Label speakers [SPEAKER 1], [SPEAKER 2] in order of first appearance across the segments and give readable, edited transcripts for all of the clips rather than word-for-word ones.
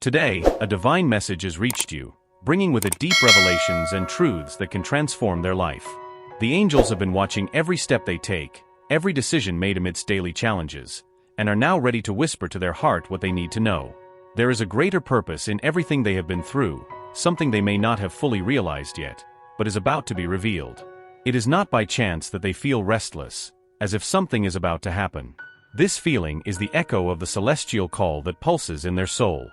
[SPEAKER 1] Today, a divine message has reached you, bringing with it deep revelations and truths that can transform their life. The angels have been watching every step they take, every decision made amidst daily challenges, and are now ready to whisper to their heart what they need to know. There is a greater purpose in everything they have been through, something they may not have fully realized yet, but is about to be revealed. It is not by chance that they feel restless, as if something is about to happen. This feeling is the echo of the celestial call that pulses in their soul.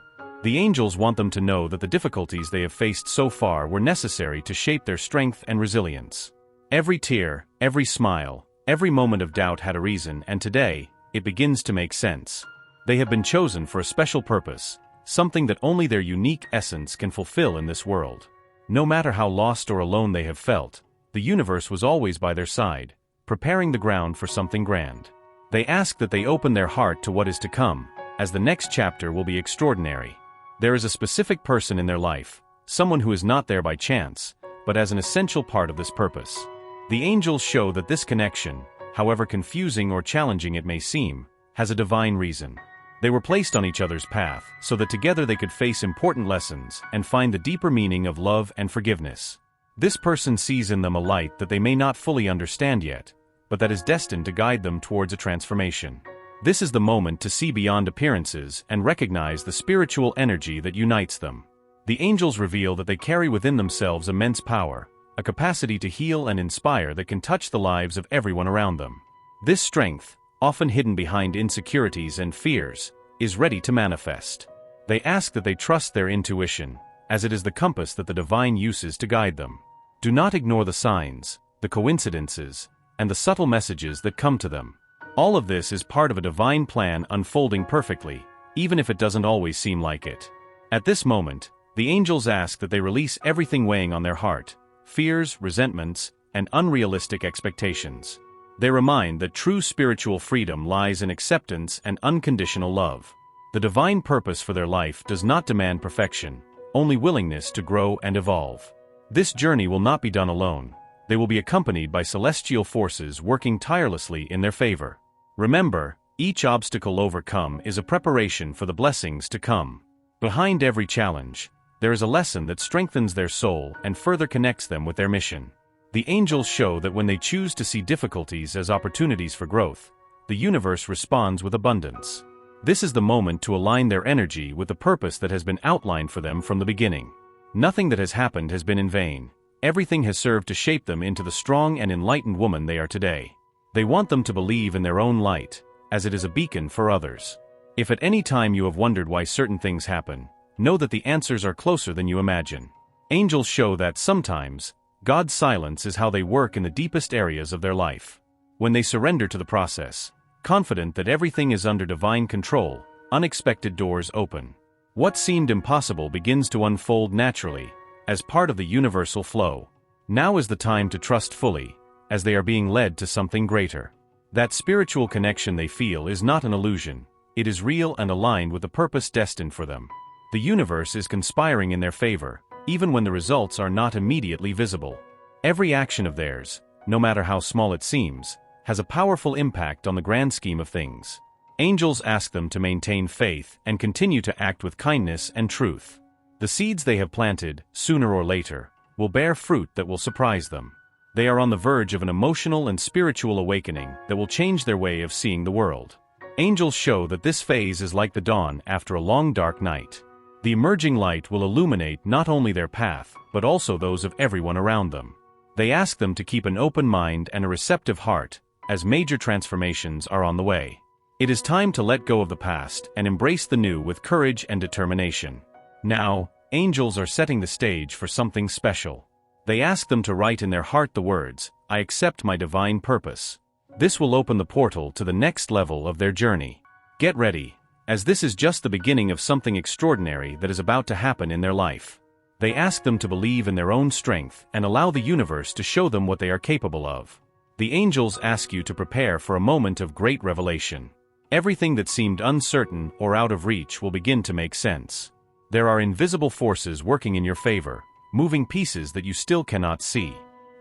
[SPEAKER 1] The angels want them to know that the difficulties they have faced so far were necessary to shape their strength and resilience. Every tear, every smile, every moment of doubt had a reason, and today, it begins to make sense. They have been chosen for a special purpose, something that only their unique essence can fulfill in this world. No matter how lost or alone they have felt, the universe was always by their side, preparing the ground for something grand. They ask that they open their heart to what is to come, as the next chapter will be extraordinary. There is a specific person in their life, someone who is not there by chance, but as an essential part of this purpose. The angels show that this connection, however confusing or challenging it may seem, has a divine reason. They were placed on each other's path so that together they could face important lessons and find the deeper meaning of love and forgiveness. This person sees in them a light that they may not fully understand yet, but that is destined to guide them towards a transformation. This is the moment to see beyond appearances and recognize the spiritual energy that unites them. The angels reveal that they carry within themselves immense power, a capacity to heal and inspire that can touch the lives of everyone around them. This strength, often hidden behind insecurities and fears, is ready to manifest. They ask that they trust their intuition, as it is the compass that the divine uses to guide them. Do not ignore the signs, the coincidences, and the subtle messages that come to them. All of this is part of a divine plan unfolding perfectly, even if it doesn't always seem like it. At this moment, the angels ask that they release everything weighing on their heart, fears, resentments, and unrealistic expectations. They remind that true spiritual freedom lies in acceptance and unconditional love. The divine purpose for their life does not demand perfection, only willingness to grow and evolve. This journey will not be done alone. They will be accompanied by celestial forces working tirelessly in their favor. Remember, each obstacle overcome is a preparation for the blessings to come. Behind every challenge, there is a lesson that strengthens their soul and further connects them with their mission. The angels show that when they choose to see difficulties as opportunities for growth, the universe responds with abundance. This is the moment to align their energy with the purpose that has been outlined for them from the beginning. Nothing that has happened has been in vain. Everything has served to shape them into the strong and enlightened woman they are today. They want them to believe in their own light, as it is a beacon for others. If at any time you have wondered why certain things happen, know that the answers are closer than you imagine. Angels show that sometimes, God's silence is how they work in the deepest areas of their life. When they surrender to the process, confident that everything is under divine control, unexpected doors open. What seemed impossible begins to unfold naturally, as part of the universal flow. Now is the time to trust fully, as they are being led to something greater. That spiritual connection they feel is not an illusion, it is real and aligned with the purpose destined for them. The universe is conspiring in their favor, even when the results are not immediately visible. Every action of theirs, no matter how small it seems, has a powerful impact on the grand scheme of things. Angels ask them to maintain faith and continue to act with kindness and truth. The seeds they have planted, sooner or later, will bear fruit that will surprise them. They are on the verge of an emotional and spiritual awakening that will change their way of seeing the world. Angels show that this phase is like the dawn after a long dark night. The emerging light will illuminate not only their path, but also those of everyone around them. They ask them to keep an open mind and a receptive heart, as major transformations are on the way. It is time to let go of the past and embrace the new with courage and determination. Now, angels are setting the stage for something special. They ask them to write in their heart the words, "I accept my divine purpose." This will open the portal to the next level of their journey. Get ready, as this is just the beginning of something extraordinary that is about to happen in their life. They ask them to believe in their own strength and allow the universe to show them what they are capable of. The angels ask you to prepare for a moment of great revelation. Everything that seemed uncertain or out of reach will begin to make sense. There are invisible forces working in your favor, moving pieces that you still cannot see.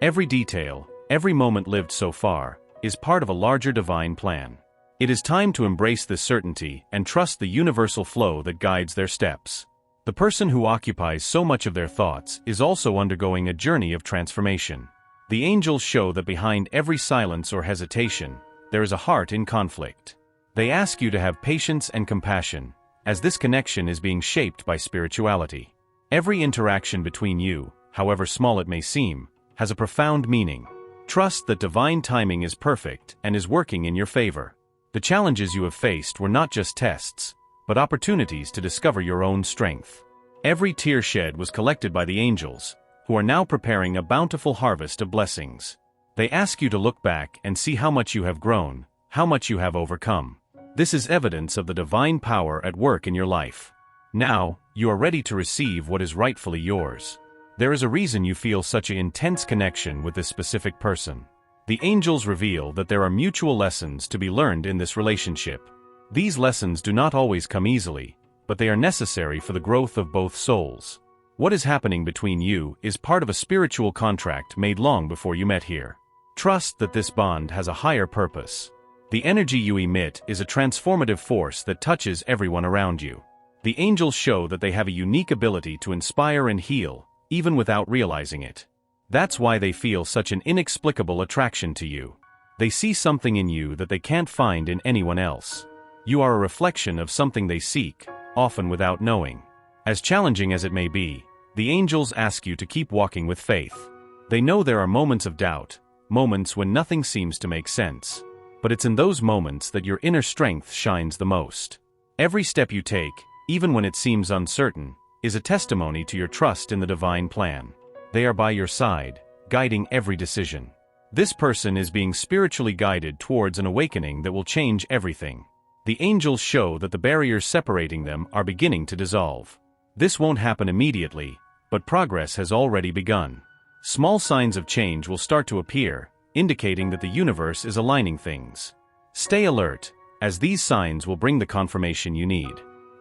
[SPEAKER 1] Every detail, every moment lived so far, is part of a larger divine plan. It is time to embrace this certainty and trust the universal flow that guides their steps. The person who occupies so much of their thoughts is also undergoing a journey of transformation. The angels show that behind every silence or hesitation, there is a heart in conflict. They ask you to have patience and compassion, as this connection is being shaped by spirituality. Every interaction between you, however small it may seem, has a profound meaning. Trust that divine timing is perfect and is working in your favor. The challenges you have faced were not just tests, but opportunities to discover your own strength. Every tear shed was collected by the angels, who are now preparing a bountiful harvest of blessings. They ask you to look back and see how much you have grown, how much you have overcome. This is evidence of the divine power at work in your life. Now, you are ready to receive what is rightfully yours. There is a reason you feel such an intense connection with this specific person. The angels reveal that there are mutual lessons to be learned in this relationship. These lessons do not always come easily, but they are necessary for the growth of both souls. What is happening between you is part of a spiritual contract made long before you met here. Trust that this bond has a higher purpose. The energy you emit is a transformative force that touches everyone around you. The angels show that they have a unique ability to inspire and heal, even without realizing it. That's why they feel such an inexplicable attraction to you. They see something in you that they can't find in anyone else. You are a reflection of something they seek, often without knowing. As challenging as it may be, the angels ask you to keep walking with faith. They know there are moments of doubt, moments when nothing seems to make sense. But it's in those moments that your inner strength shines the most. Every step you take, even when it seems uncertain, is a testimony to your trust in the divine plan. They are by your side, guiding every decision. This person is being spiritually guided towards an awakening that will change everything. The angels show that the barriers separating them are beginning to dissolve. This won't happen immediately, but progress has already begun. Small signs of change will start to appear, indicating that the universe is aligning things. Stay alert, as these signs will bring the confirmation you need.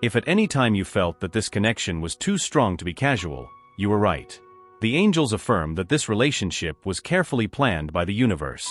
[SPEAKER 1] If at any time you felt that this connection was too strong to be casual, you were right. The angels affirm that this relationship was carefully planned by the universe.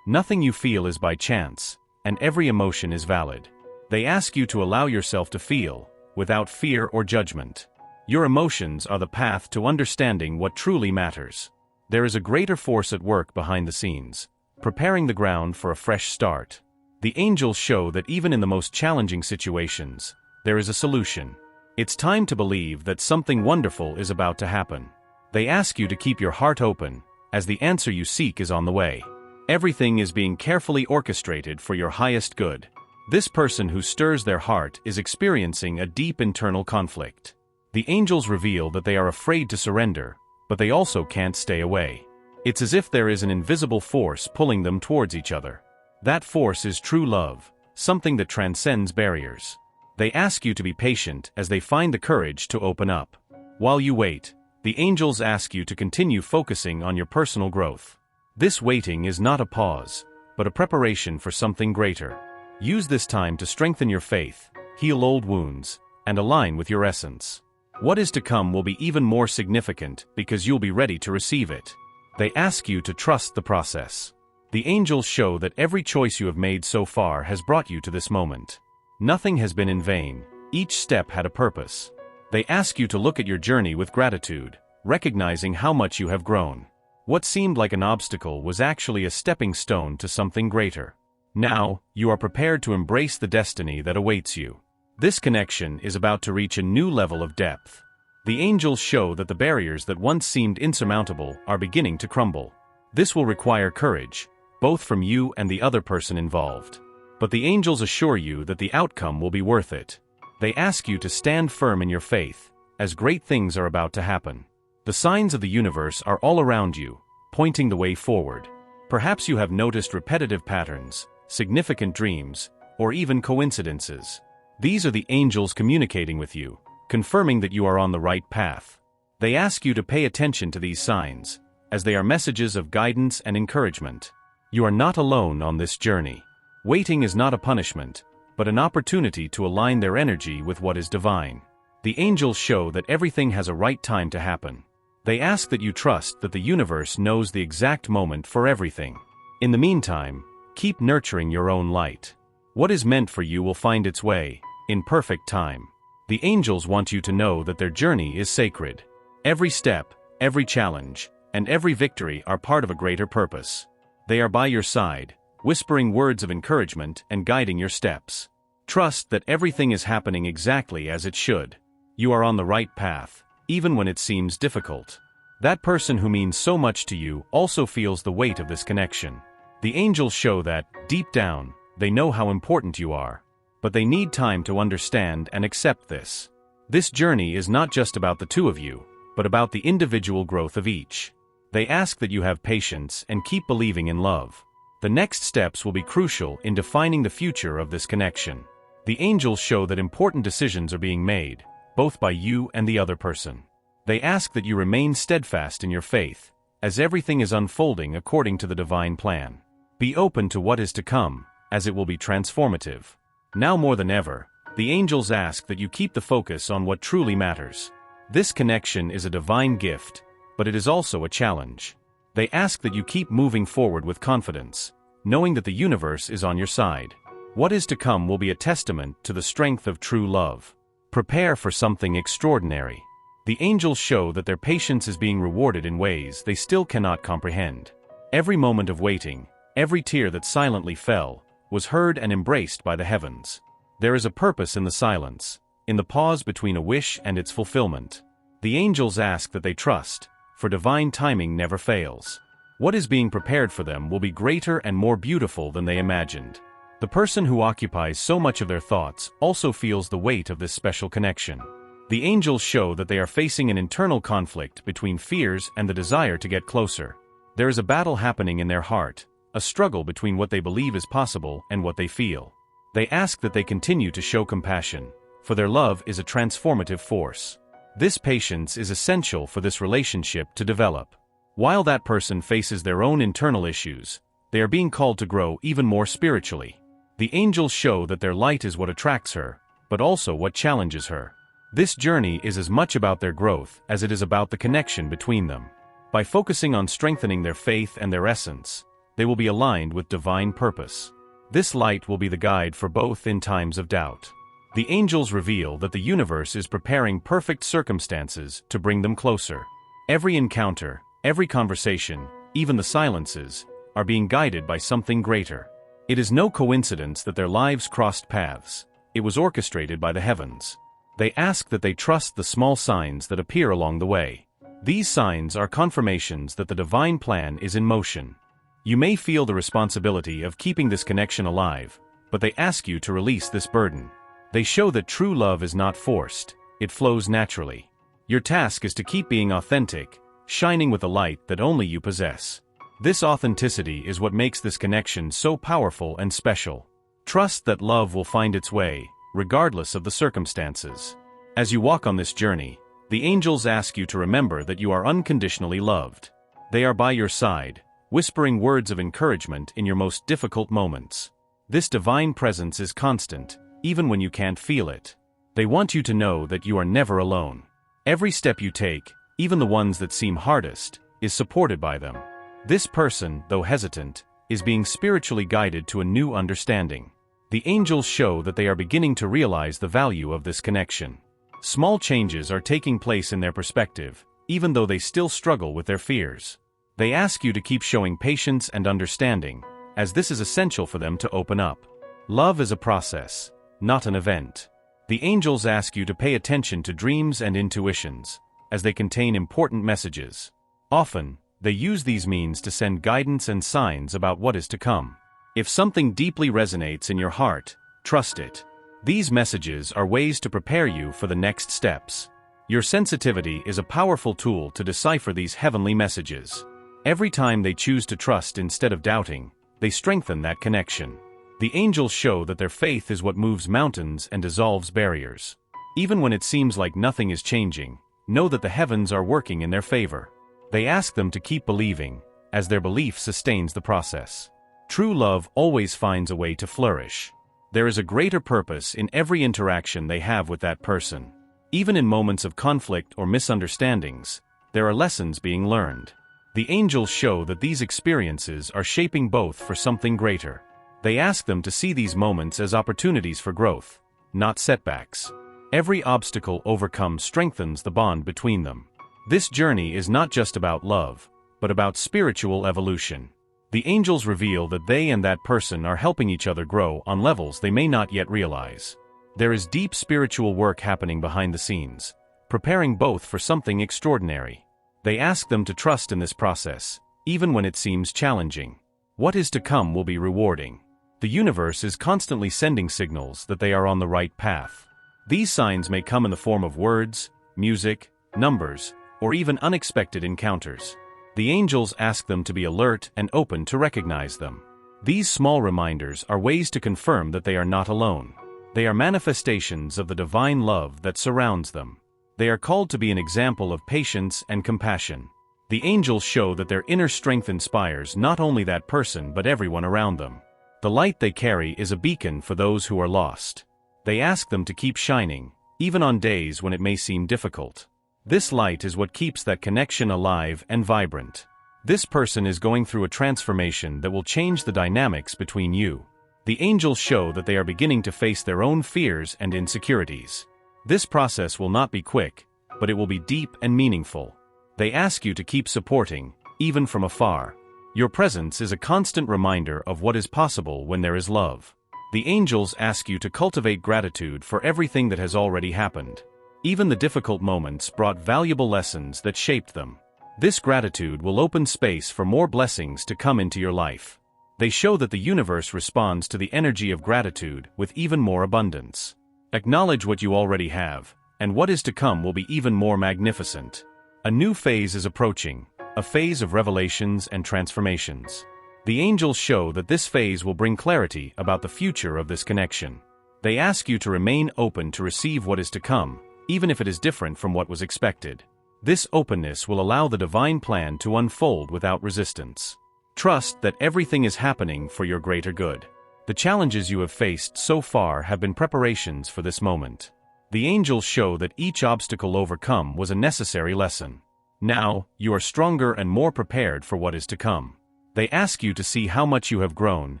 [SPEAKER 1] Nothing you feel is by chance, and every emotion is valid. They ask you to allow yourself to feel, without fear or judgment. Your emotions are the path to understanding what truly matters. There is a greater force at work behind the scenes, preparing the ground for a fresh start. The angels show that even in the most challenging situations, there is a solution. It's time to believe that something wonderful is about to happen. They ask you to keep your heart open, as the answer you seek is on the way. Everything is being carefully orchestrated for your highest good. This person who stirs their heart is experiencing a deep internal conflict. The angels reveal that they are afraid to surrender, but they also can't stay away. It's as if there is an invisible force pulling them towards each other. That force is true love, something that transcends barriers. They ask you to be patient as they find the courage to open up. While you wait, the angels ask you to continue focusing on your personal growth. This waiting is not a pause, but a preparation for something greater. Use this time to strengthen your faith, heal old wounds, and align with your essence. What is to come will be even more significant because you'll be ready to receive it. They ask you to trust the process. The angels show that every choice you have made so far has brought you to this moment. Nothing has been in vain, each step had a purpose. They ask you to look at your journey with gratitude, recognizing how much you have grown. What seemed like an obstacle was actually a stepping stone to something greater. Now, you are prepared to embrace the destiny that awaits you. This connection is about to reach a new level of depth. The angels show that the barriers that once seemed insurmountable are beginning to crumble. This will require courage, both from you and the other person involved. But the angels assure you that the outcome will be worth it. They ask you to stand firm in your faith, as great things are about to happen. The signs of the universe are all around you, pointing the way forward. Perhaps you have noticed repetitive patterns, significant dreams, or even coincidences. These are the angels communicating with you, confirming that you are on the right path. They ask you to pay attention to these signs, as they are messages of guidance and encouragement. You are not alone on this journey. Waiting is not a punishment, but an opportunity to align their energy with what is divine. The angels show that everything has a right time to happen. They ask that you trust that the universe knows the exact moment for everything. In the meantime, keep nurturing your own light. What is meant for you will find its way, in perfect time. The angels want you to know that their journey is sacred. Every step, every challenge, and every victory are part of a greater purpose. They are by your side, whispering words of encouragement and guiding your steps. Trust that everything is happening exactly as it should. You are on the right path, even when it seems difficult. That person who means so much to you also feels the weight of this connection. The angels show that, deep down, they know how important you are. But they need time to understand and accept this. This journey is not just about the two of you, but about the individual growth of each. They ask that you have patience and keep believing in love. The next steps will be crucial in defining the future of this connection. The angels show that important decisions are being made, both by you and the other person. They ask that you remain steadfast in your faith, as everything is unfolding according to the divine plan. Be open to what is to come, as it will be transformative. Now more than ever, the angels ask that you keep the focus on what truly matters. This connection is a divine gift, but it is also a challenge. They ask that you keep moving forward with confidence, knowing that the universe is on your side. What is to come will be a testament to the strength of true love. Prepare for something extraordinary. The angels show that their patience is being rewarded in ways they still cannot comprehend. Every moment of waiting, every tear that silently fell, was heard and embraced by the heavens. There is a purpose in the silence, in the pause between a wish and its fulfillment. The angels ask that they trust, for divine timing never fails. What is being prepared for them will be greater and more beautiful than they imagined. The person who occupies so much of their thoughts also feels the weight of this special connection. The angels show that they are facing an internal conflict between fears and the desire to get closer. There is a battle happening in their heart, a struggle between what they believe is possible and what they feel. They ask that they continue to show compassion, for their love is a transformative force. This patience is essential for this relationship to develop. While that person faces their own internal issues, they are being called to grow even more spiritually. The angels show that their light is what attracts her, but also what challenges her. This journey is as much about their growth as it is about the connection between them. By focusing on strengthening their faith and their essence, they will be aligned with divine purpose. This light will be the guide for both in times of doubt. The angels reveal that the universe is preparing perfect circumstances to bring them closer. Every encounter, every conversation, even the silences, are being guided by something greater. It is no coincidence that their lives crossed paths. It was orchestrated by the heavens. They ask that they trust the small signs that appear along the way. These signs are confirmations that the divine plan is in motion. You may feel the responsibility of keeping this connection alive, but they ask you to release this burden. They show that true love is not forced, it flows naturally. Your task is to keep being authentic, shining with a light that only you possess. This authenticity is what makes this connection so powerful and special. Trust that love will find its way, regardless of the circumstances. As you walk on this journey, the angels ask you to remember that you are unconditionally loved. They are by your side, whispering words of encouragement in your most difficult moments. This divine presence is constant, even when you can't feel it. They want you to know that you are never alone. Every step you take, even the ones that seem hardest, is supported by them. This person, though hesitant, is being spiritually guided to a new understanding. The angels show that they are beginning to realize the value of this connection. Small changes are taking place in their perspective, even though they still struggle with their fears. They ask you to keep showing patience and understanding, as this is essential for them to open up. Love is a process, not an event. The angels ask you to pay attention to dreams and intuitions, as they contain important messages. Often, they use these means to send guidance and signs about what is to come. If something deeply resonates in your heart, trust it. These messages are ways to prepare you for the next steps. Your sensitivity is a powerful tool to decipher these heavenly messages. Every time they choose to trust instead of doubting, they strengthen that connection. The angels show that their faith is what moves mountains and dissolves barriers. Even when it seems like nothing is changing, know that the heavens are working in their favor. They ask them to keep believing, as their belief sustains the process. True love always finds a way to flourish. There is a greater purpose in every interaction they have with that person. Even in moments of conflict or misunderstandings, there are lessons being learned. The angels show that these experiences are shaping both for something greater. They ask them to see these moments as opportunities for growth, not setbacks. Every obstacle overcome strengthens the bond between them. This journey is not just about love, but about spiritual evolution. The angels reveal that they and that person are helping each other grow on levels they may not yet realize. There is deep spiritual work happening behind the scenes, preparing both for something extraordinary. They ask them to trust in this process, even when it seems challenging. What is to come will be rewarding. The universe is constantly sending signals that they are on the right path. These signs may come in the form of words, music, numbers, or even unexpected encounters. The angels ask them to be alert and open to recognize them. These small reminders are ways to confirm that they are not alone. They are manifestations of the divine love that surrounds them. They are called to be an example of patience and compassion. The angels show that their inner strength inspires not only that person but everyone around them. The light they carry is a beacon for those who are lost. They ask them to keep shining, even on days when it may seem difficult. This light is what keeps that connection alive and vibrant. This person is going through a transformation that will change the dynamics between you. The angels show that they are beginning to face their own fears and insecurities. This process will not be quick, but it will be deep and meaningful. They ask you to keep supporting, even from afar. Your presence is a constant reminder of what is possible when there is love. The angels ask you to cultivate gratitude for everything that has already happened. Even the difficult moments brought valuable lessons that shaped them. This gratitude will open space for more blessings to come into your life. They show that the universe responds to the energy of gratitude with even more abundance. Acknowledge what you already have, and what is to come will be even more magnificent. A new phase is approaching, a phase of revelations and transformations. The angels show that this phase will bring clarity about the future of this connection. They ask you to remain open to receive what is to come, even if it is different from what was expected. This openness will allow the divine plan to unfold without resistance. Trust that everything is happening for your greater good. The challenges you have faced so far have been preparations for this moment. The angels show that each obstacle overcome was a necessary lesson. Now, you are stronger and more prepared for what is to come. They ask you to see how much you have grown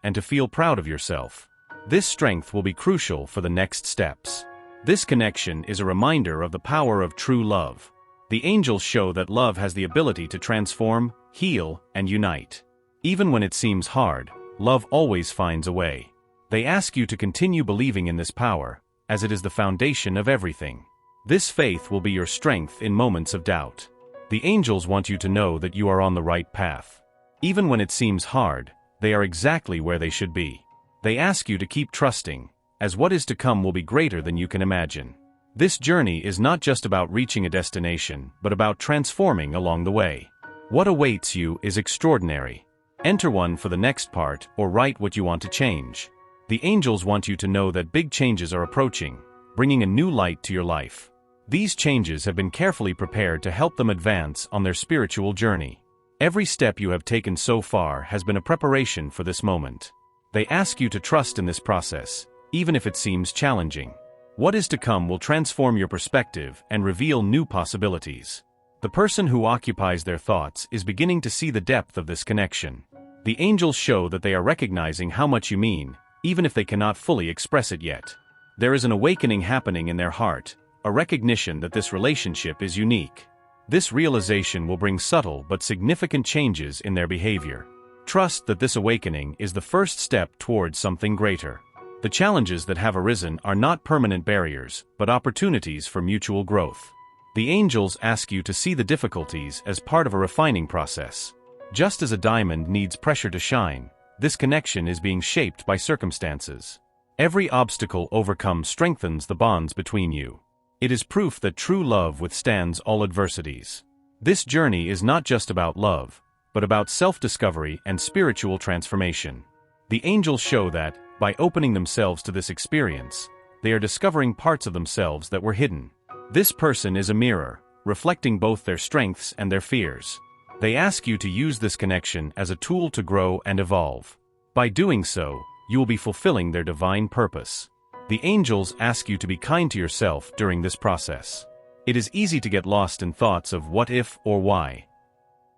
[SPEAKER 1] and to feel proud of yourself. This strength will be crucial for the next steps. This connection is a reminder of the power of true love. The angels show that love has the ability to transform, heal, and unite. Even when it seems hard, love always finds a way. They ask you to continue believing in this power, as it is the foundation of everything. This faith will be your strength in moments of doubt. The angels want you to know that you are on the right path. Even when it seems hard, they are exactly where they should be. They ask you to keep trusting, as what is to come will be greater than you can imagine. This journey is not just about reaching a destination, but about transforming along the way. What awaits you is extraordinary. Enter one for the next part or write what you want to change. The angels want you to know that big changes are approaching, bringing a new light to your life. These changes have been carefully prepared to help them advance on their spiritual journey. Every step you have taken so far has been a preparation for this moment. They ask you to trust in this process, even if it seems challenging. What is to come will transform your perspective and reveal new possibilities. The person who occupies their thoughts is beginning to see the depth of this connection. The angels show that they are recognizing how much you mean, even if they cannot fully express it yet. There is an awakening happening in their heart, a recognition that this relationship is unique. This realization will bring subtle but significant changes in their behavior. Trust that this awakening is the first step towards something greater. The challenges that have arisen are not permanent barriers, but opportunities for mutual growth. The angels ask you to see the difficulties as part of a refining process. Just as a diamond needs pressure to shine, this connection is being shaped by circumstances. Every obstacle overcome strengthens the bonds between you. It is proof that true love withstands all adversities. This journey is not just about love, but about self-discovery and spiritual transformation. The angels show that, by opening themselves to this experience, they are discovering parts of themselves that were hidden. This person is a mirror, reflecting both their strengths and their fears. They ask you to use this connection as a tool to grow and evolve. By doing so, you will be fulfilling their divine purpose. The angels ask you to be kind to yourself during this process. It is easy to get lost in thoughts of what if or why.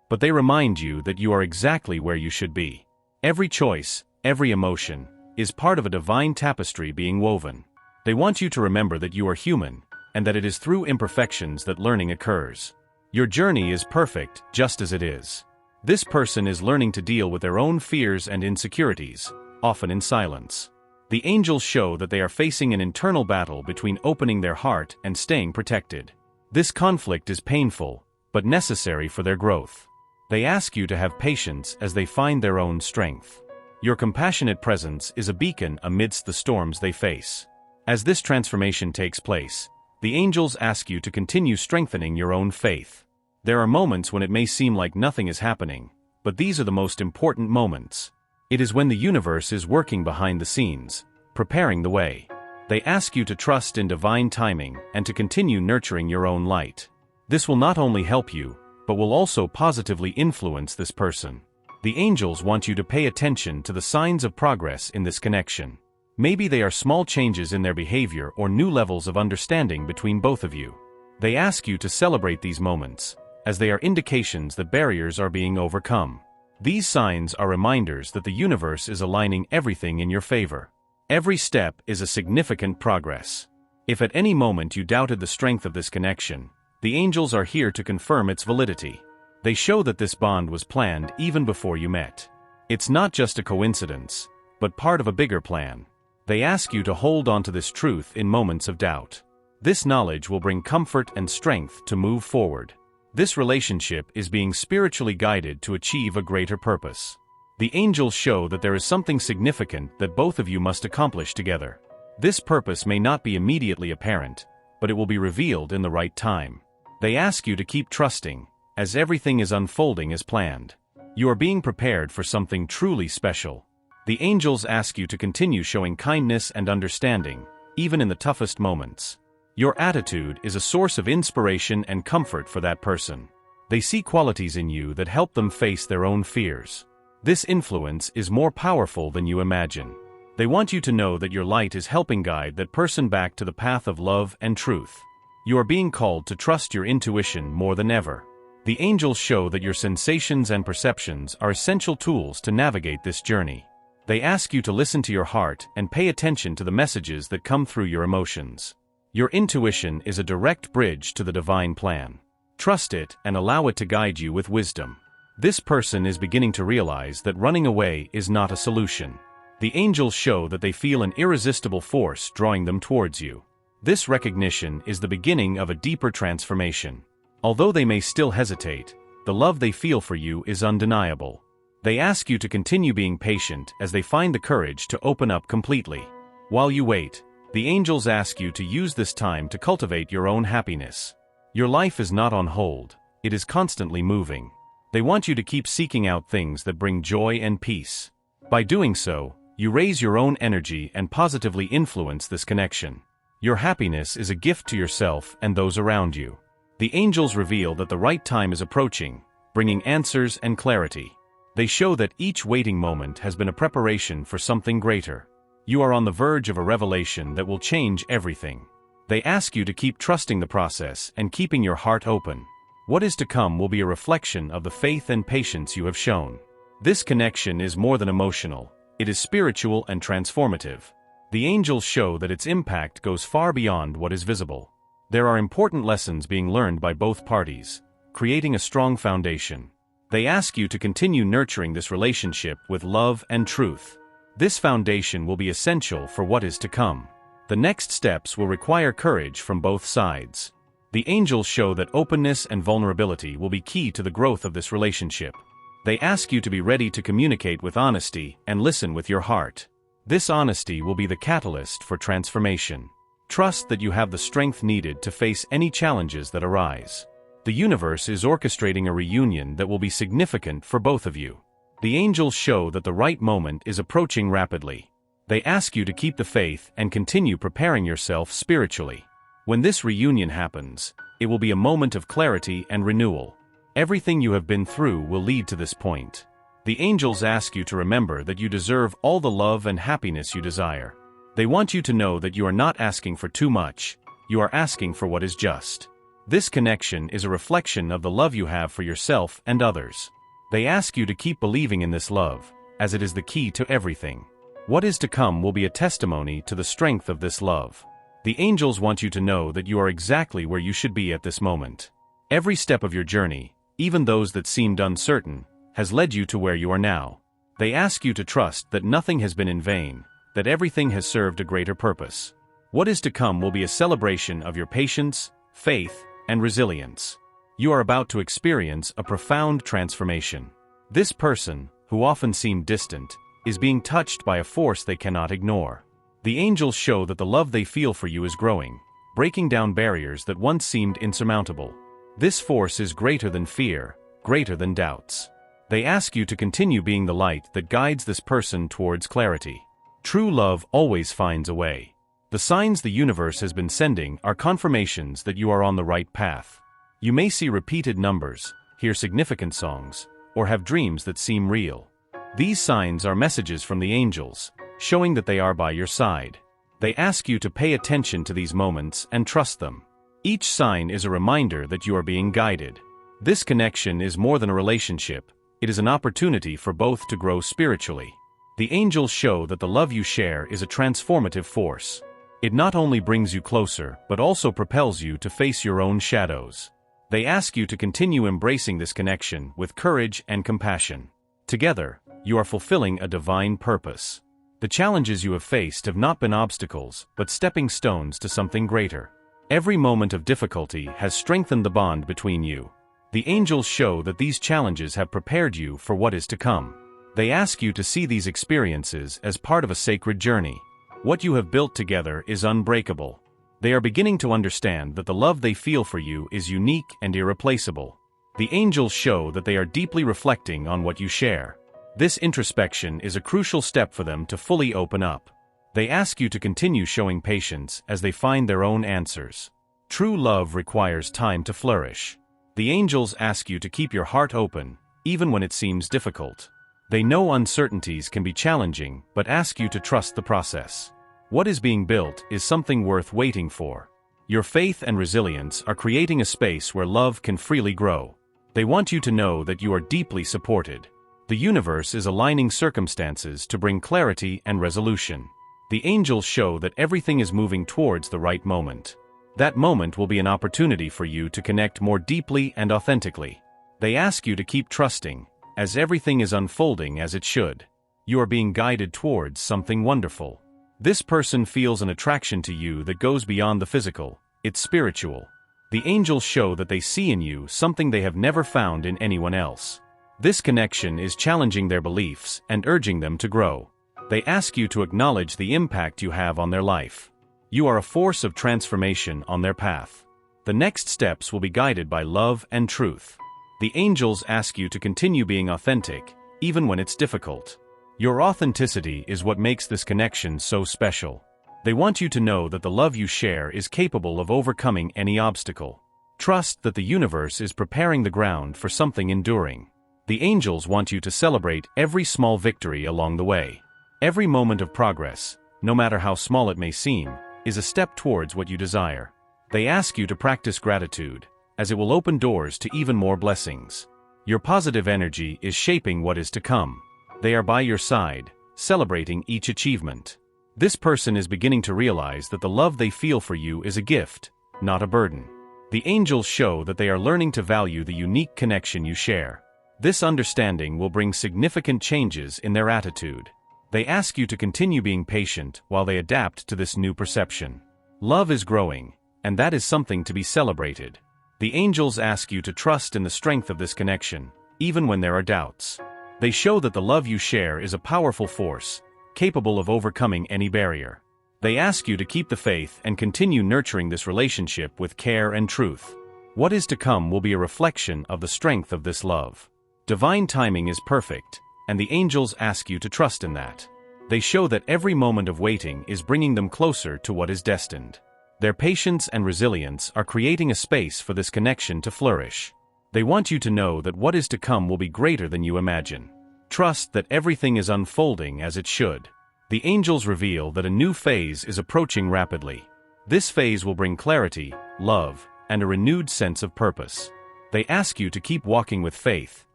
[SPEAKER 1] But they remind you that you are exactly where you should be. Every choice, every emotion, is part of a divine tapestry being woven. They want you to remember that you are human, and that it is through imperfections that learning occurs. Your journey is perfect, just as it is. This person is learning to deal with their own fears and insecurities, often in silence. The angels show that they are facing an internal battle between opening their heart and staying protected. This conflict is painful, but necessary for their growth. They ask you to have patience as they find their own strength. Your compassionate presence is a beacon amidst the storms they face. As this transformation takes place, the angels ask you to continue strengthening your own faith. There are moments when it may seem like nothing is happening, but these are the most important moments. It is when the universe is working behind the scenes, preparing the way. They ask you to trust in divine timing and to continue nurturing your own light. This will not only help you, but will also positively influence this person. The angels want you to pay attention to the signs of progress in this connection. Maybe they are small changes in their behavior or new levels of understanding between both of you. They ask you to celebrate these moments, as they are indications that barriers are being overcome. These signs are reminders that the universe is aligning everything in your favor. Every step is a significant progress. If at any moment you doubted the strength of this connection, the angels are here to confirm its validity. They show that this bond was planned even before you met. It's not just a coincidence, but part of a bigger plan. They ask you to hold on to this truth in moments of doubt. This knowledge will bring comfort and strength to move forward. This relationship is being spiritually guided to achieve a greater purpose. The angels show that there is something significant that both of you must accomplish together. This purpose may not be immediately apparent, but it will be revealed in the right time. They ask you to keep trusting, as everything is unfolding as planned. You are being prepared for something truly special. The angels ask you to continue showing kindness and understanding, even in the toughest moments. Your attitude is a source of inspiration and comfort for that person. They see qualities in you that help them face their own fears. This influence is more powerful than you imagine. They want you to know that your light is helping guide that person back to the path of love and truth. You are being called to trust your intuition more than ever. The angels show that your sensations and perceptions are essential tools to navigate this journey. They ask you to listen to your heart and pay attention to the messages that come through your emotions. Your intuition is a direct bridge to the divine plan. Trust it and allow it to guide you with wisdom. This person is beginning to realize that running away is not a solution. The angels show that they feel an irresistible force drawing them towards you. This recognition is the beginning of a deeper transformation. Although they may still hesitate, the love they feel for you is undeniable. They ask you to continue being patient as they find the courage to open up completely. While you wait, the angels ask you to use this time to cultivate your own happiness. Your life is not on hold, it is constantly moving. They want you to keep seeking out things that bring joy and peace. By doing so, you raise your own energy and positively influence this connection. Your happiness is a gift to yourself and those around you. The angels reveal that the right time is approaching, bringing answers and clarity. They show that each waiting moment has been a preparation for something greater. You are on the verge of a revelation that will change everything. They ask you to keep trusting the process and keeping your heart open. What is to come will be a reflection of the faith and patience you have shown. This connection is more than emotional, it is spiritual and transformative. The angels show that its impact goes far beyond what is visible. There are important lessons being learned by both parties, creating a strong foundation. They ask you to continue nurturing this relationship with love and truth. This foundation will be essential for what is to come. The next steps will require courage from both sides. The angels show that openness and vulnerability will be key to the growth of this relationship. They ask you to be ready to communicate with honesty and listen with your heart. This honesty will be the catalyst for transformation. Trust that you have the strength needed to face any challenges that arise. The universe is orchestrating a reunion that will be significant for both of you. The angels show that the right moment is approaching rapidly. They ask you to keep the faith and continue preparing yourself spiritually. When this reunion happens, it will be a moment of clarity and renewal. Everything you have been through will lead to this point. The angels ask you to remember that you deserve all the love and happiness you desire. They want you to know that you are not asking for too much, you are asking for what is just. This connection is a reflection of the love you have for yourself and others. They ask you to keep believing in this love, as it is the key to everything. What is to come will be a testimony to the strength of this love. The angels want you to know that you are exactly where you should be at this moment. Every step of your journey, even those that seemed uncertain, has led you to where you are now. They ask you to trust that nothing has been in vain, that everything has served a greater purpose. What is to come will be a celebration of your patience, faith, and resilience. You are about to experience a profound transformation. This person, who often seemed distant, is being touched by a force they cannot ignore. The angels show that the love they feel for you is growing, breaking down barriers that once seemed insurmountable. This force is greater than fear, greater than doubts. They ask you to continue being the light that guides this person towards clarity. True love always finds a way. The signs the universe has been sending are confirmations that you are on the right path. You may see repeated numbers, hear significant songs, or have dreams that seem real. These signs are messages from the angels, showing that they are by your side. They ask you to pay attention to these moments and trust them. Each sign is a reminder that you are being guided. This connection is more than a relationship, it is an opportunity for both to grow spiritually. The angels show that the love you share is a transformative force. It not only brings you closer, but also propels you to face your own shadows. They ask you to continue embracing this connection with courage and compassion. Together, you are fulfilling a divine purpose. The challenges you have faced have not been obstacles, but stepping stones to something greater. Every moment of difficulty has strengthened the bond between you. The angels show that these challenges have prepared you for what is to come. They ask you to see these experiences as part of a sacred journey. What you have built together is unbreakable. They are beginning to understand that the love they feel for you is unique and irreplaceable. The angels show that they are deeply reflecting on what you share. This introspection is a crucial step for them to fully open up. They ask you to continue showing patience as they find their own answers. True love requires time to flourish. The angels ask you to keep your heart open, even when it seems difficult. They know uncertainties can be challenging, but ask you to trust the process. What is being built is something worth waiting for. Your faith and resilience are creating a space where love can freely grow. They want you to know that you are deeply supported. The universe is aligning circumstances to bring clarity and resolution. The angels show that everything is moving towards the right moment. That moment will be an opportunity for you to connect more deeply and authentically. They ask you to keep trusting, as everything is unfolding as it should. You are being guided towards something wonderful. This person feels an attraction to you that goes beyond the physical, it's spiritual. The angels show that they see in you something they have never found in anyone else. This connection is challenging their beliefs and urging them to grow. They ask you to acknowledge the impact you have on their life. You are a force of transformation on their path. The next steps will be guided by love and truth. The angels ask you to continue being authentic, even when it's difficult. Your authenticity is what makes this connection so special. They want you to know that the love you share is capable of overcoming any obstacle. Trust that the universe is preparing the ground for something enduring. The angels want you to celebrate every small victory along the way. Every moment of progress, no matter how small it may seem, is a step towards what you desire. They ask you to practice gratitude, as it will open doors to even more blessings. Your positive energy is shaping what is to come. They are by your side, celebrating each achievement. This person is beginning to realize that the love they feel for you is a gift, not a burden. The angels show that they are learning to value the unique connection you share. This understanding will bring significant changes in their attitude. They ask you to continue being patient while they adapt to this new perception. Love is growing, and that is something to be celebrated. The angels ask you to trust in the strength of this connection, even when there are doubts. They show that the love you share is a powerful force, capable of overcoming any barrier. They ask you to keep the faith and continue nurturing this relationship with care and truth. What is to come will be a reflection of the strength of this love. Divine timing is perfect, and the angels ask you to trust in that. They show that every moment of waiting is bringing them closer to what is destined. Their patience and resilience are creating a space for this connection to flourish. They want you to know that what is to come will be greater than you imagine. Trust that everything is unfolding as it should. The angels reveal that a new phase is approaching rapidly. This phase will bring clarity, love, and a renewed sense of purpose. They ask you to keep walking with faith,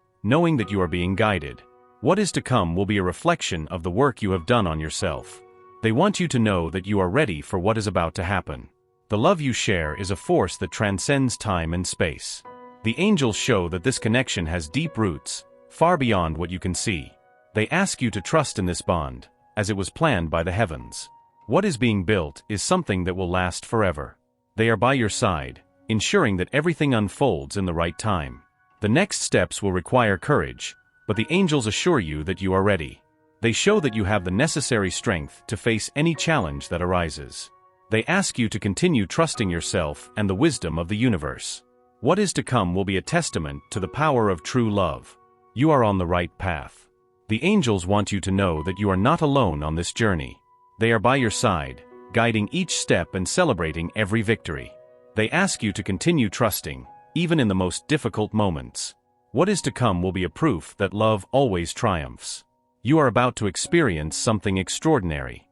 [SPEAKER 1] knowing that you are being guided. What is to come will be a reflection of the work you have done on yourself. They want you to know that you are ready for what is about to happen. The love you share is a force that transcends time and space. The angels show that this connection has deep roots, far beyond what you can see. They ask you to trust in this bond, as it was planned by the heavens. What is being built is something that will last forever. They are by your side, ensuring that everything unfolds in the right time. The next steps will require courage, but the angels assure you that you are ready. They show that you have the necessary strength to face any challenge that arises. They ask you to continue trusting yourself and the wisdom of the universe. What is to come will be a testament to the power of true love. You are on the right path. The angels want you to know that you are not alone on this journey. They are by your side, guiding each step and celebrating every victory. They ask you to continue trusting, even in the most difficult moments. What is to come will be a proof that love always triumphs. You are about to experience something extraordinary.